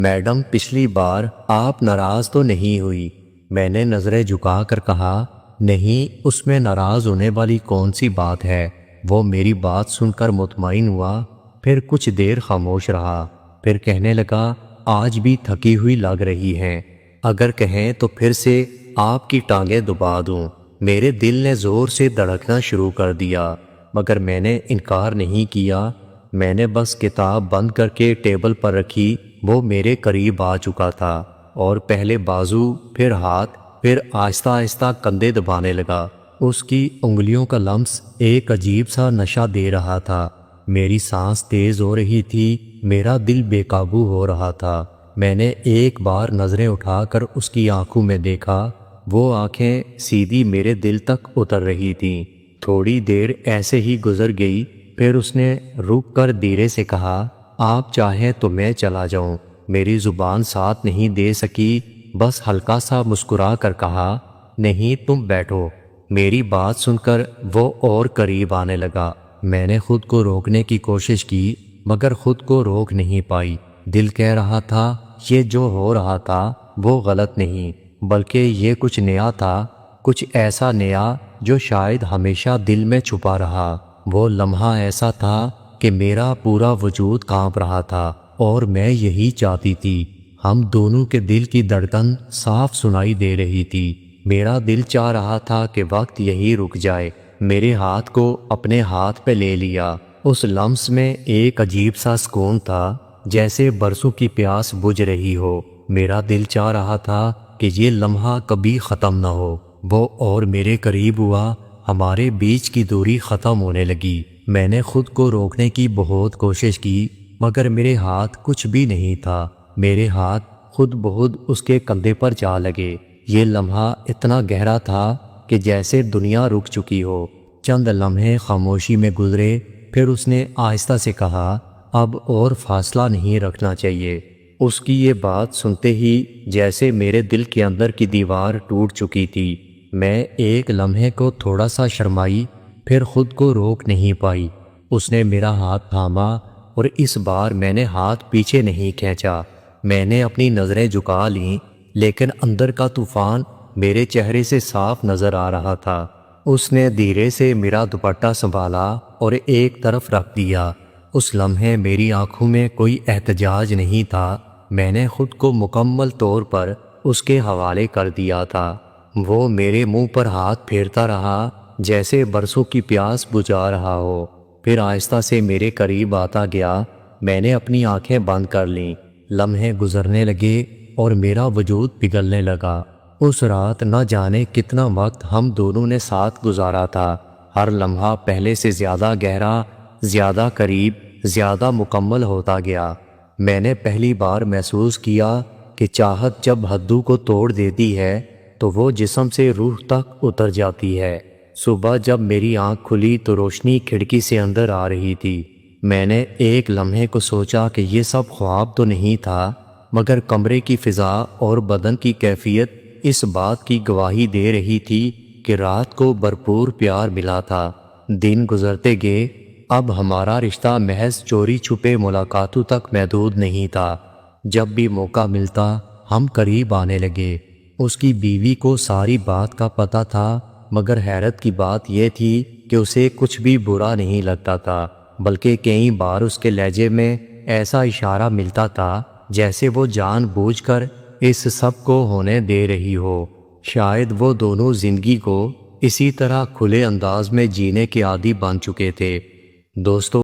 Madam پچھلی بار آپ ناراض تو نہیں ہوئی؟ میں نے نظریں جھکا کر کہا، نہیں، اس میں ناراض ہونے والی کون سی بات ہے؟ وہ میری بات سن کر مطمئن ہوا، پھر کچھ دیر خاموش رہا، پھر کہنے لگا، آج بھی تھکی ہوئی لگ رہی ہیں، اگر کہیں تو پھر سے آپ کی ٹانگیں دبا دوں۔ میرے دل نے زور سے دھڑکنا شروع کر دیا، مگر میں نے انکار نہیں کیا۔ میں نے بس کتاب بند کر کے ٹیبل پر رکھی۔ وہ میرے قریب آ چکا تھا اور پہلے بازو، پھر ہاتھ، پھر آہستہ آہستہ کندھے دبانے لگا۔ اس کی انگلیوں کا لمس ایک عجیب سا نشہ دے رہا تھا۔ میری سانس تیز ہو رہی تھی، میرا دل بے قابو ہو رہا تھا۔ میں نے ایک بار نظریں اٹھا کر اس کی آنکھوں میں دیکھا، وہ آنکھیں سیدھی میرے دل تک اتر رہی تھیں۔ تھوڑی دیر ایسے ہی گزر گئی، پھر اس نے رک کر دھیرے سے کہا، آپ چاہیں تو میں چلا جاؤں۔ میری زبان ساتھ نہیں دے سکی، بس ہلکا سا مسکرا کر کہا، نہیں، تم بیٹھو۔ میری بات سن کر وہ اور قریب آنے لگا۔ میں نے خود کو روکنے کی کوشش کی، مگر خود کو روک نہیں پائی۔ دل کہہ رہا تھا، یہ جو ہو رہا تھا وہ غلط نہیں، بلکہ یہ کچھ نیا تھا، کچھ ایسا نیا جو شاید ہمیشہ دل میں چھپا رہا۔ وہ لمحہ ایسا تھا کہ میرا پورا وجود کانپ رہا تھا اور میں یہی چاہتی تھی۔ ہم دونوں کے دل کی دھڑکن صاف سنائی دے رہی تھی۔ میرا دل چاہ رہا تھا کہ وقت یہی رک جائے۔ میرے ہاتھ کو اپنے ہاتھ پہ لے لیا۔ اس لمس میں ایک عجیب سا سکون تھا، جیسے برسوں کی پیاس بجھ رہی ہو۔ میرا دل چاہ رہا تھا کہ یہ لمحہ کبھی ختم نہ ہو۔ وہ اور میرے قریب ہوا، ہمارے بیچ کی دوری ختم ہونے لگی۔ میں نے خود کو روکنے کی بہت کوشش کی، مگر میرے ہاتھ کچھ بھی نہیں تھا۔ میرے ہاتھ خود بخود اس کے کندھے پر جا لگے۔ یہ لمحہ اتنا گہرا تھا کہ جیسے دنیا رک چکی ہو۔ چند لمحے خاموشی میں گزرے، پھر اس نے آہستہ سے کہا، اب اور فاصلہ نہیں رکھنا چاہیے۔ اس کی یہ بات سنتے ہی جیسے میرے دل کے اندر کی دیوار ٹوٹ چکی تھی۔ میں ایک لمحے کو تھوڑا سا شرمائی، پھر خود کو روک نہیں پائی۔ اس نے میرا ہاتھ تھاما اور اس بار میں نے ہاتھ پیچھے نہیں کھینچا۔ میں نے اپنی نظریں جھکا لیں، لیکن اندر کا طوفان میرے چہرے سے صاف نظر آ رہا تھا۔ اس نے دھیرے سے میرا دوپٹہ سنبھالا اور ایک طرف رکھ دیا۔ اس لمحے میری آنکھوں میں کوئی احتجاج نہیں تھا، میں نے خود کو مکمل طور پر اس کے حوالے کر دیا تھا۔ وہ میرے منہ پر ہاتھ پھیرتا رہا، جیسے برسوں کی پیاس بجھا رہا ہو، پھر آہستہ سے میرے قریب آتا گیا۔ میں نے اپنی آنکھیں بند کر لیں۔ لمحے گزرنے لگے اور میرا وجود پگھلنے لگا۔ اس رات نہ جانے کتنا وقت ہم دونوں نے ساتھ گزارا تھا۔ ہر لمحہ پہلے سے زیادہ گہرا، زیادہ قریب، زیادہ مکمل ہوتا گیا۔ میں نے پہلی بار محسوس کیا کہ چاہت جب حدوں کو توڑ دیتی ہے تو وہ جسم سے روح تک اتر جاتی ہے۔ صبح جب میری آنکھ کھلی تو روشنی کھڑکی سے اندر آ رہی تھی۔ میں نے ایک لمحے کو سوچا کہ یہ سب خواب تو نہیں تھا، مگر کمرے کی فضا اور بدن کی کیفیت اس بات کی گواہی دے رہی تھی کہ رات کو بھرپور پیار ملا تھا۔ دن گزرتے گئے، اب ہمارا رشتہ محض چوری چھپے ملاقاتوں تک محدود نہیں تھا۔ جب بھی موقع ملتا ہم قریب آنے لگے۔ اس کی بیوی کو ساری بات کا پتہ تھا، مگر حیرت کی بات یہ تھی کہ اسے کچھ بھی برا نہیں لگتا تھا، بلکہ کئی بار اس کے لہجے میں ایسا اشارہ ملتا تھا جیسے وہ جان بوجھ کر اس سب کو ہونے دے رہی ہو۔ شاید وہ دونوں زندگی کو اسی طرح کھلے انداز میں جینے کے عادی بن چکے تھے۔ دوستو،